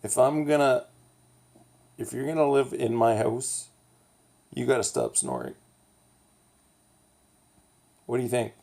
if if you're gonna live in my house, you gotta stop snoring. What do you think?